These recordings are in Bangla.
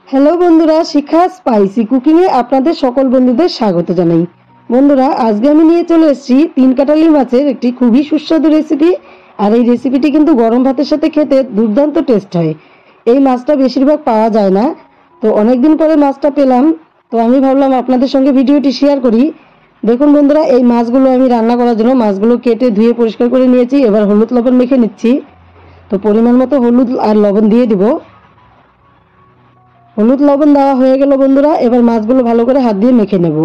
হ্যালো বন্ধুরা, শিখা স্পাইসি কুকিংয়ে আপনাদের সকল বন্ধুদের স্বাগত জানাই। বন্ধুরা, আজকে আমি নিয়ে চলে এসেছি 3 কাটালি মাছের একটি খুবই সুস্বাদু রেসিপি। আর এই রেসিপিটি কিন্তু গরম ভাতের সাথে খেতে দুর্দান্ত টেস্ট হয়। এই মাছটা বেশিরভাগ পাওয়া যায় না, তো অনেকদিন পরে মাছটা পেলাম, তো আমি ভাবলাম আপনাদের সঙ্গে ভিডিওটি শেয়ার করি। দেখুন বন্ধুরা, এই মাছগুলো আমি রান্না করার জন্য মাছগুলো কেটে ধুয়ে পরিষ্কার করে নিয়েছি। এবার হলুদ লবণ মেখে নিচ্ছি। তো পরিমাণ মতো হলুদ আর লবণ দিয়ে দিব। হলুদ লবণ দেওয়া হয়ে গেল বন্ধুরা, এবার মাছগুলো ভালো করে হাত দিয়ে মেখে নেব।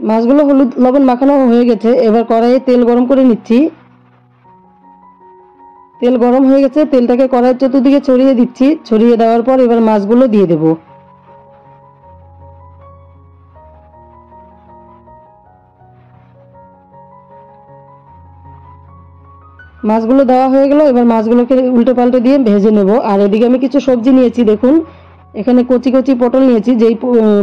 মাছগুলো হলুদ লবণ মাখানো হয়ে গেছে, এবার কড়াইয়ে তেল গরম করে নিচ্ছি। তেল গরম হয়ে গেছে, তেলটাকে কড়াইয়ের চতুর্দিকে ছড়িয়ে দিচ্ছি। ছড়িয়ে দেওয়ার পর এবার মাছগুলো দিয়ে দেব। মাছগুলো দেওয়া হয়ে গেল, এবার মাছগুলোকে উল্টে পাল্টে দিয়ে ভেজে নেব। আর এদিকে আমি কিছু সবজি নিয়েছি। দেখুন, এখানে কচি কচি পটল নিয়েছি। যেই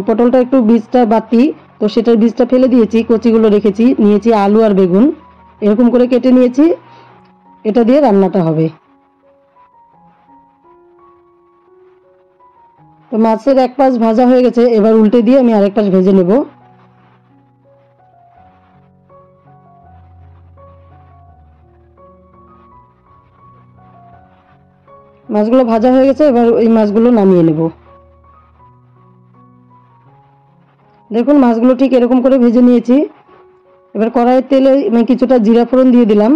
পটলটা একটু বীজটা বাতি, তো সেটার বীজটা ফেলে দিয়েছি, কচিগুলো রেখেছি। নিয়েছি আলু আর বেগুন, এরকম করে কেটে নিয়েছি। এটা দিয়ে রান্নাটা হবে। তো মাছের এক পাশ ভাজা হয়ে গেছে, এবার উল্টে দিয়ে আমি আরেক পাশ ভেজে নেব। মাছগুলো ভাজা হয়ে গেছে, এবার এই মাছগুলো নামিয়ে নেব। দেখুন, মাছগুলো ঠিক এরকম করে ভেজে নিয়েছি। এবার কড়াইয়ের তেলে আমি কিছুটা জিরা ফোড়ন দিয়ে দিলাম।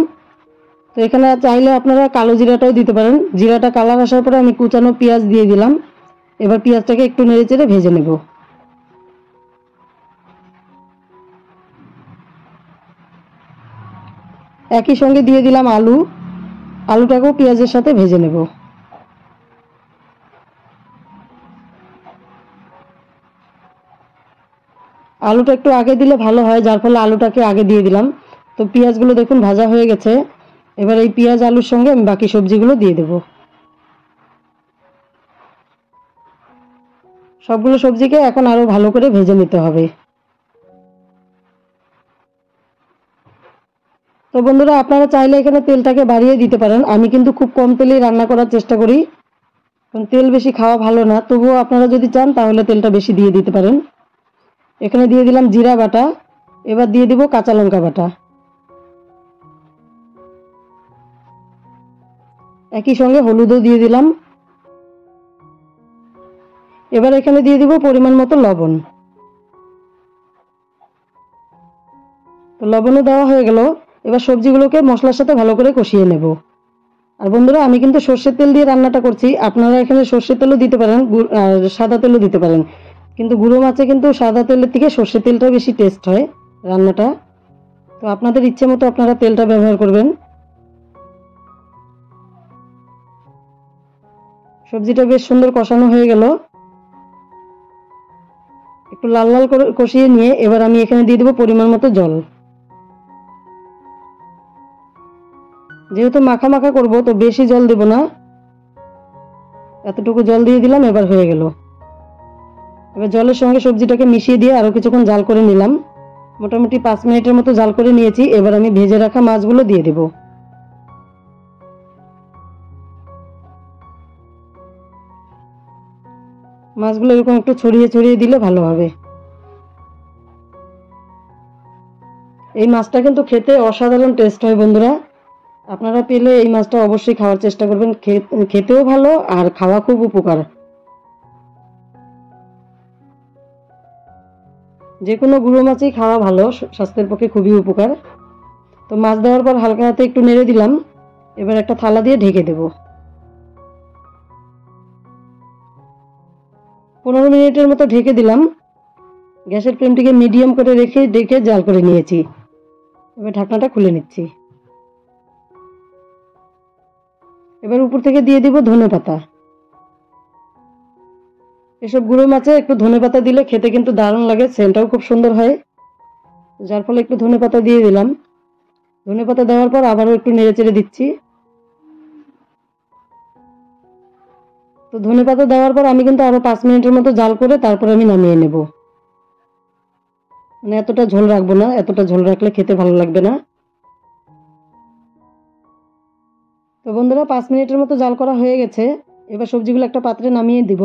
তো এখানে চাইলে আপনারা কালো জিরাটাও দিতে পারেন। জিরাটা কালার আসার পরে আমি কুচানো পেঁয়াজ দিয়ে দিলাম। এবার পেঁয়াজটাকে একটু নেড়ে চেড়ে ভেজে নেব। একই সঙ্গে দিয়ে দিলাম আলু। আলুটাকেও পেঁয়াজের সাথে ভেজে নেব। আলুটা একটু আগে দিলে ভালো হয়, যার ফলে আলুটাকে আগে দিয়ে দিলাম। তো পেঁয়াজগুলো দেখুন ভাজা হয়ে গেছে। এবার এই পেঁয়াজ আলুর সঙ্গে আমি বাকি সবজিগুলো দিয়ে দেব। সবগুলো সবজিকে এখন আরো ভালো করে ভেজে নিতে হবে। তো বন্ধুরা, আপনারা চাইলে এখানে তেলটাকে বাড়িয়ে দিতে পারেন। আমি কিন্তু খুব কম তেলেই রান্না করার চেষ্টা করি, কারণ তেল বেশি খাওয়া ভালো না। তবুও আপনারা যদি চান তাহলে তেলটা বেশি দিয়ে দিতে পারেন। এখানে দিয়ে দিলাম জিরা বাটা। এবার দিয়ে দিব কাঁচা লঙ্কা বাটা। একই সঙ্গে হলুদও দিয়ে দিলাম। এবার এখানে দিয়ে দিব পরিমাণ মতো লবণ। তো লবণও দেওয়া হয়ে গেল। এবার সবজিগুলোকে মশলার সাথে ভালো করে কষিয়ে নেব। আর বন্ধুরা, আমি কিন্তু সর্ষের তেল দিয়ে রান্নাটা করছি। আপনারা এখানে সর্ষের তেলও দিতে পারেন আর সাদা তেলও দিতে পারেন, কিন্তু গুঁড়ো মাছে কিন্তু সাদা তেলের থেকে সর্ষের তেলটা বেশি টেস্ট হয় রান্নাটা। তো আপনাদের ইচ্ছে মতো আপনারা তেলটা ব্যবহার করবেন। সবজিটা বেশ সুন্দর কষানো হয়ে গেল। একটু লাল লাল করে কষিয়ে নিয়ে এবার আমি এখানে দিয়ে দেবো পরিমাণ মতো জল। যেহেতু মাখা মাখা করব, তো বেশি জল দেব না, এতটুকু জল দিয়ে দিলাম। এবার হয়ে গেল। এবার জলের সঙ্গে সবজিটাকে মিশিয়ে দিয়ে আরো কিছুক্ষণ জাল করে নিলাম। মোটামুটি 5 মিনিটের মতো জাল করে নিয়েছি। এবার আমি ভেজে রাখা মাছগুলো দিয়ে দেব। মাছগুলো এরকম একটু ছড়িয়ে ছড়িয়ে দিলে ভালো হবে। এই মাছটা কিন্তু খেতে অসাধারণ টেস্ট হয় বন্ধুরা। আপনারা পেলে এই মাছটা অবশ্যই খাওয়ার চেষ্টা করবেন। খেতেও ভালো আর খাওয়া খুব উপকার। যে কোনো গুঁড়ো মাছই খাওয়া ভালো, স্বাস্থ্যের পক্ষে খুবই উপকার। তো মাছ দেওয়ার পর হালকা হাতে একটু নেড়ে দিলাম। এবার একটা থালা দিয়ে ঢেকে দেব। 15 মিনিটের মতো ঢেকে দিলাম। গ্যাসের ফ্লেমটিকে মিডিয়াম করে রেখে ঢেকে জাল করে নিয়েছি। এবার ঢাকনাটা খুলে নিচ্ছি। এবার উপর থেকে দিয়ে দিব ধনেপাতা। এসব গুঁড়ো মাছে একটু ধনেপাতা দিলে খেতে কিন্তু দারুণ লাগে, সেন্টটাও খুব সুন্দর হয়, যার ফলে একটু ধনেপাতা দিয়ে দিলাম। ধনেপাতা দেওয়ার পর আবারও একটু নেড়ে চেড়ে দিচ্ছি। তো ধনেপাতা দেওয়ার পর আমি কিন্তু আরো 5 মিনিটের মতো জাল করে তারপর আমি নামিয়ে নেব। মানে এতটা ঝোল রাখবো না, এতটা ঝোল রাখলে খেতে ভালো লাগবে না। তো বন্ধুরা 5 মিনিটের মতো জাল করা হয়ে গেছে। এবার সবজিগুলো একটা পাত্রে নামিয়ে দিব।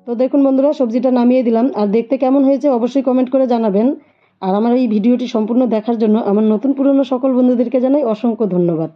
তো দেখুন বন্ধুরা, সবজিটা নামিয়ে দিলাম। আর দেখতে কেমন হয়েছে অবশ্যই কমেন্ট করে জানাবেন। আর আমার এই ভিডিওটি সম্পূর্ণ দেখার জন্য আমার নতুন পুরনো সকল বন্ধুদেরকে জানাই অসংখ্য ধন্যবাদ।